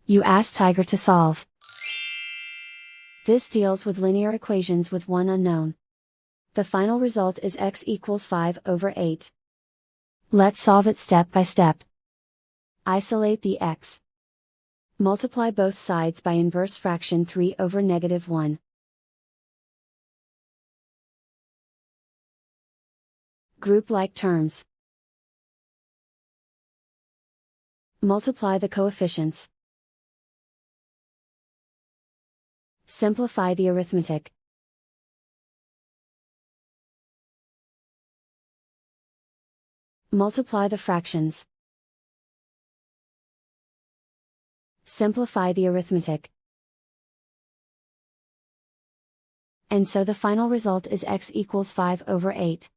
You ask Tiger to solve. This deals with linear equations with one unknown. The final result is x equals 5/8. Let's solve it step by step. Isolate the x. Multiply both sides by inverse fraction 3/-1. Group like terms. Multiply the coefficients. Simplify the arithmetic. Multiply the fractions. Simplify the arithmetic. And so the final result is x equals 5/8.